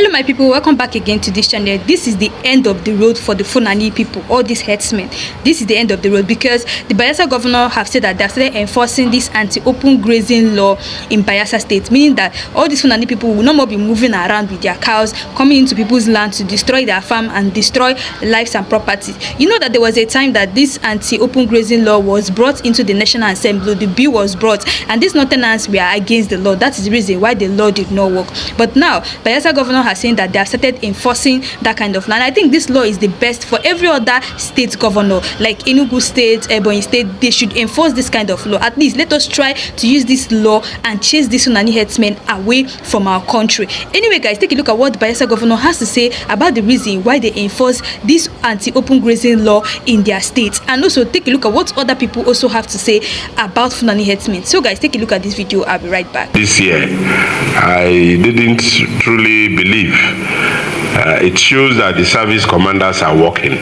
Hello my people, welcome back again to this channel. This is the end of the road for the Fulani people, all these herdsmen. This is the end of the road because the Bayelsa governor have said that they are started enforcing this anti-open grazing law in Bayelsa state, meaning that all these Fulani people will no more be moving around with their cows, coming into people's land to destroy their farm and destroy lives and property. You know that there was a time that this anti-open grazing law was brought into the National Assembly. The bill was brought and these northerners were against the law. That is the reason why the law did not work. But now, Bayelsa governor has saying that they have started enforcing that kind of law. And I think this law is the best for every other state governor, like Enugu State, Ebonyi State. They should enforce this kind of law. At least let us try to use this law and chase these Fulani herdsmen away from our country. Anyway, guys, take a look at what the Bayelsa governor has to say about the reason why they enforce this anti-open grazing law in their state. And also take a look at what other people also have to say about Fulani herdsmen. So guys, take a look at this video. I'll be right back. This year, I didn't truly believe. It shows that the service commanders are working.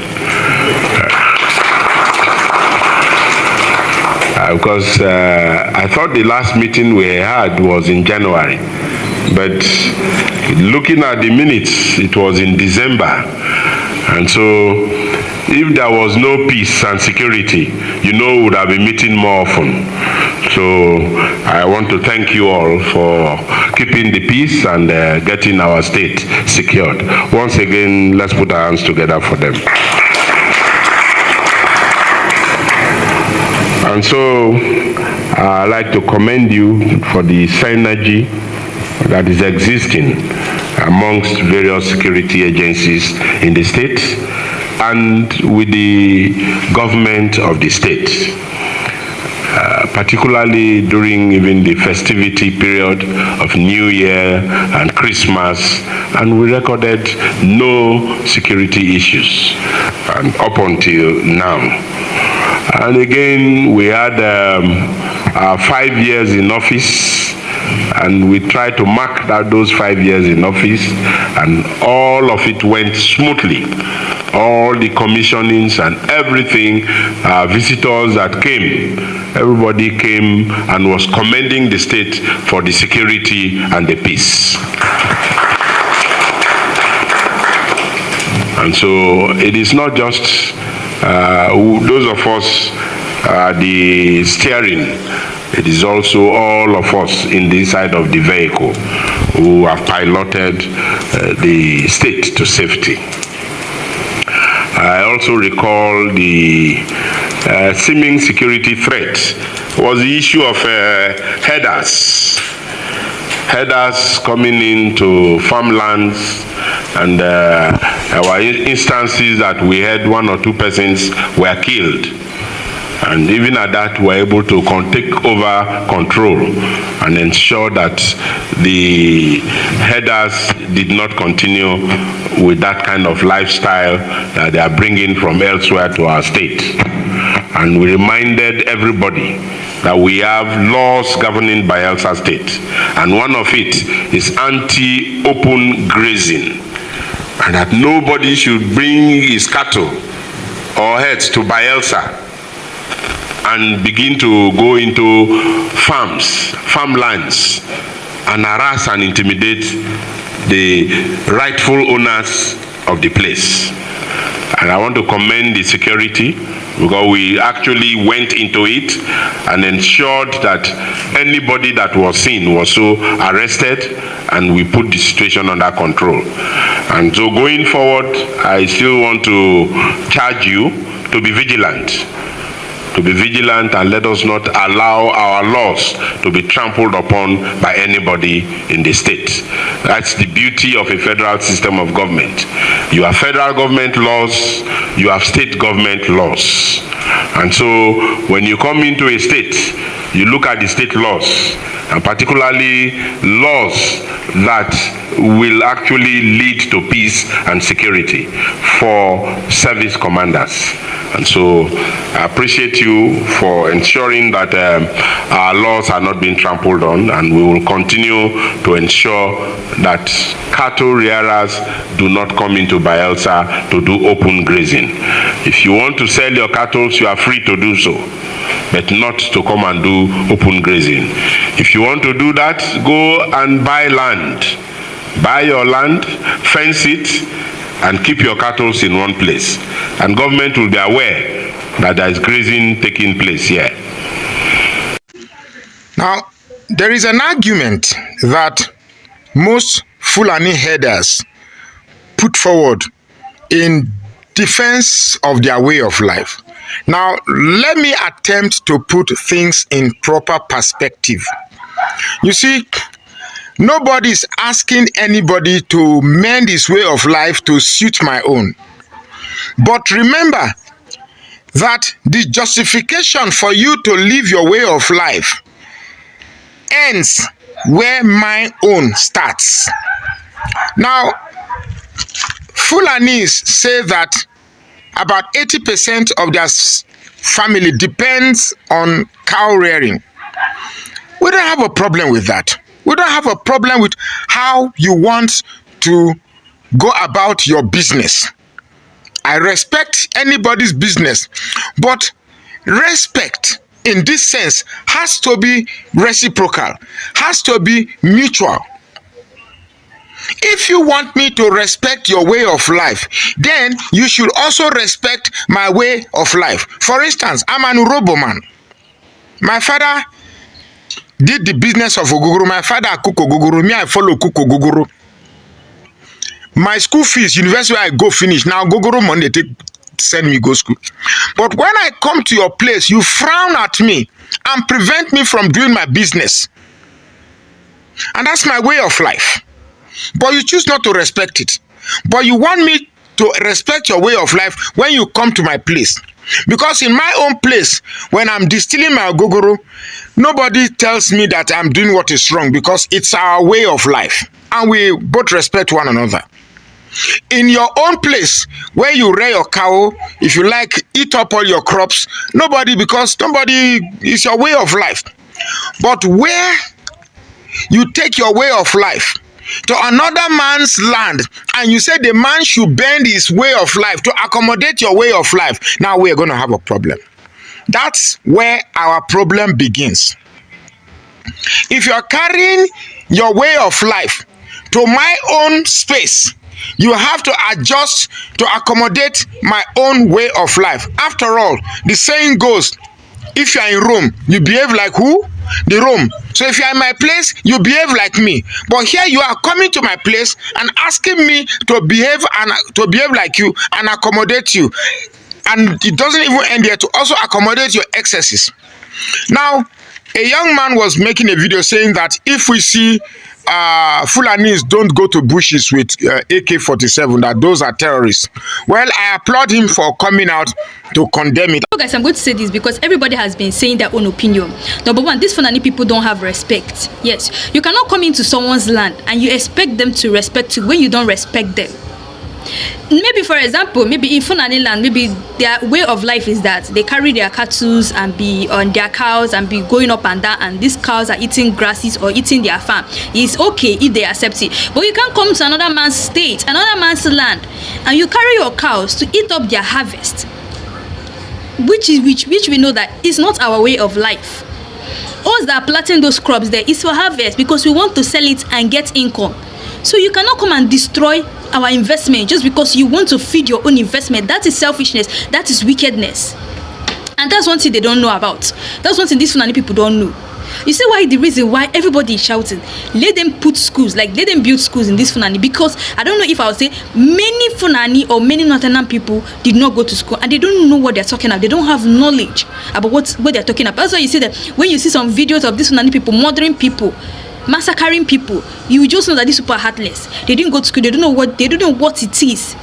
Because I thought the last meeting we had was in January, but looking at the minutes, it was in December. And so if there was no peace and security, you know, we would have been meeting more often. So I want to thank you all for keeping the peace and getting our state secured. Once again, let's put our hands together for them. And so I'd like to commend you for the synergy that is existing amongst various security agencies in the state and with the government of the state. Particularly during even the festivity period of New Year and Christmas, and we recorded no security issues and up until now. And again, we had our 5 years in office, and we tried to mark those 5 years in office, and all of it went smoothly. All the commissionings and everything, visitors that came, everybody came and was commending the state for the security and the peace. And so it is not just those of us the steering, it is also all of us in the inside of the vehicle who have piloted the state to safety. I also recall the seeming security threat was the issue of herders coming into farmlands, and there were instances that we had 1 or 2 persons were killed. And even at that, we were able to take over control and ensure that the herders did not continue with that kind of lifestyle that they are bringing from elsewhere to our state. And we reminded everybody that we have laws governing Bayelsa state, and one of it is anti-open grazing, and that nobody should bring his cattle or herds to Bayelsa and begin to go into farmlands, and harass and intimidate the rightful owners of the place. And I want to commend the security, because we actually went into it and ensured that anybody that was seen was so arrested, and we put the situation under control. And so going forward, I still want to charge you to be vigilant. And let us not allow our laws to be trampled upon by anybody in the state. That's the beauty of a federal system of government. You have federal government laws, you have state government laws. And so when you come into a state, you look at the state laws, and particularly laws that will actually lead to peace and security for service commanders. And so I appreciate you for ensuring that our laws are not being trampled on, and we will continue to ensure that cattle rearers do not come into Bayelsa to do open grazing. If you want to sell your cattle, you are free to do so, but not to come and do open grazing. If you want to do that, go and buy land. Buy your land, fence it, and keep your cattle in one place. And government will be aware that there is grazing taking place here. Now, there is an argument that most Fulani herders put forward in defense of their way of life. Now, let me attempt to put things in proper perspective. You see, nobody is asking anybody to mend his way of life to suit my own. But remember that the justification for you to live your way of life ends where my own starts. Now, Fulanis say that about 80% of their family depends on cow rearing. We don't have a problem with that. We don't have a problem with how you want to go about your business. I respect anybody's business, but respect in this sense has to be reciprocal, has to be mutual. If you want me to respect your way of life, then you should also respect my way of life. For instance, I'm an Urobo man. My father did the business of Oguguru. My father cook Oguguru. Me, I follow cook Oguguru. My school fees, university where I go finish. Now Oguguru money they send me go school. But when I come to your place, you frown at me and prevent me from doing my business. And that's my way of life. But you choose not to respect it. But you want me to respect your way of life when you come to my place. Because in my own place, when I'm distilling my ogogoro, nobody tells me that I'm doing what is wrong because it's our way of life. And we both respect one another. In your own place, where you rear your cow, if you like, eat up all your crops, because nobody is your way of life. But where you take your way of life to another man's land and you say the man should bend his way of life to accommodate your way of life, now we're going to have a problem. That's where our problem begins. If you're carrying your way of life to my own space, you have to adjust to accommodate my own way of life. After all, the saying goes, if you're in Rome, you behave like who? The Rome. So if you're in my place, you behave like me. But here you are coming to my place and asking me to behave like you and accommodate you. And it doesn't even end there, to also accommodate your excesses. Now, a young man was making a video saying that if we see Fulanis don't go to bushes with AK-47, that those are terrorists. Well, I applaud him for coming out to condemn it. So guys, I'm going to say this because everybody has been saying their own opinion. Number one, these Fulani people don't have respect. Yes, you cannot come into someone's land and you expect them to respect you when you don't respect them. Maybe, for example, maybe in Fulani land, maybe their way of life is that they carry their cattle and be on their cows and be going up and down, and these cows are eating grasses or eating their farm. It's okay if they accept it. But you can't come to another man's state, another man's land, and you carry your cows to eat up their harvest, which we know that is not our way of life. Us that are planting those crops there is for harvest because we want to sell it and get income. So you cannot come and destroy our investment just because you want to feed your own investment. That is selfishness. That is wickedness. And that's one thing they don't know about. That's one thing these Fulani people don't know. You see why the reason why everybody is shouting, let them put schools, like let them build schools in this Fulani, because I don't know if I would say many Fulani or many Northern people did not go to school and they don't know what they're talking about. They don't have knowledge about what they're talking about. That's why you see that when you see some videos of these Fulani people murdering people, massacring people, you just know that these people are heartless. They didn't go to school. They don't know what it is.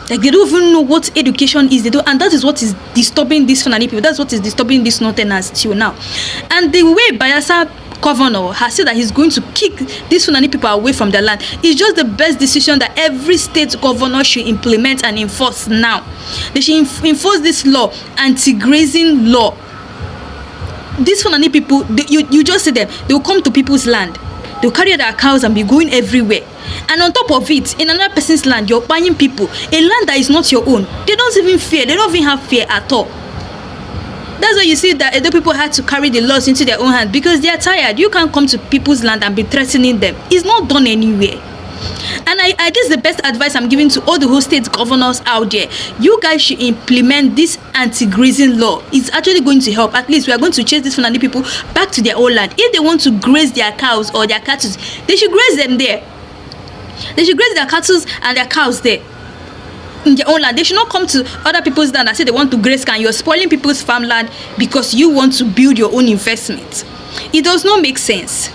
Like they don't even know what education is. They don't, and that is what is disturbing these Fulani people. That's what is disturbing these Northerners till now. And the way Bayelsa governor has said that he's going to kick these Fulani people away from their land is just the best decision that every state governor should implement and enforce now. They should enforce this law, anti-grazing law. These Fulani people, you just see them, they will come to people's land, they'll carry their cows and be going everywhere. And on top of it, in another person's land, you're buying people a land that is not your own. They don't even fear, they don't even have fear at all. That's why you see that the people had to carry the laws into their own hands because they are tired. You can't come to people's land and be threatening them. It's not done anywhere. And I this is the best advice I'm giving to all the whole state governors out there. You guys should implement this anti-grazing law. It's actually going to help. At least we are going to chase these Fulani people back to their own land. If they want to graze their cows or their cattle, they should graze them there. They should graze their cattle and their cows there in their own land. They should not come to other people's land and say they want to graze, and you're spoiling people's farmland because you want to build your own investment. It does not make sense.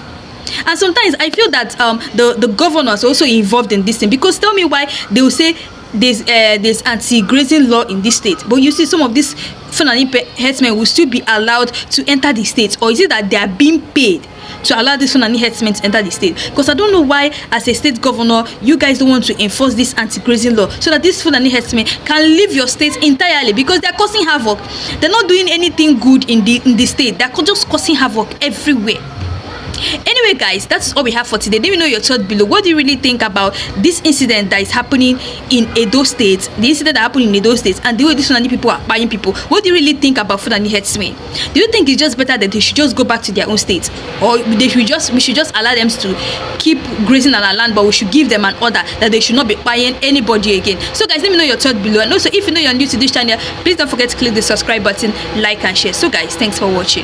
And sometimes I feel that the governors are also involved in this thing, because tell me why they will say there's anti-grazing law in this state, but you see some of these Fulani herdsmen will still be allowed to enter the state, or is it that they are being paid to allow these Fulani herdsmen to enter the state? Because I don't know why, as a state governor, you guys don't want to enforce this anti-grazing law so that these Fulani herdsmen can leave your state entirely, because they're causing havoc. They're not doing anything good in the state. They're just causing havoc everywhere. Anyway, guys, that's all we have for today. Let me know your thoughts below. What do you really think about this incident that is happening in Edo State, the incident that happened in Edo State, and the way these Fulani people are buying people? What do you really think about Fulani herdsmen? Do you think it's just better that they should just go back to their own state, or we should just allow them to keep grazing on our land, but we should give them an order that they should not be buying anybody again? So guys, let me know your thoughts below. And also, if you know you're new to this channel, please don't forget to click the subscribe button, like and share. So guys, thanks for watching.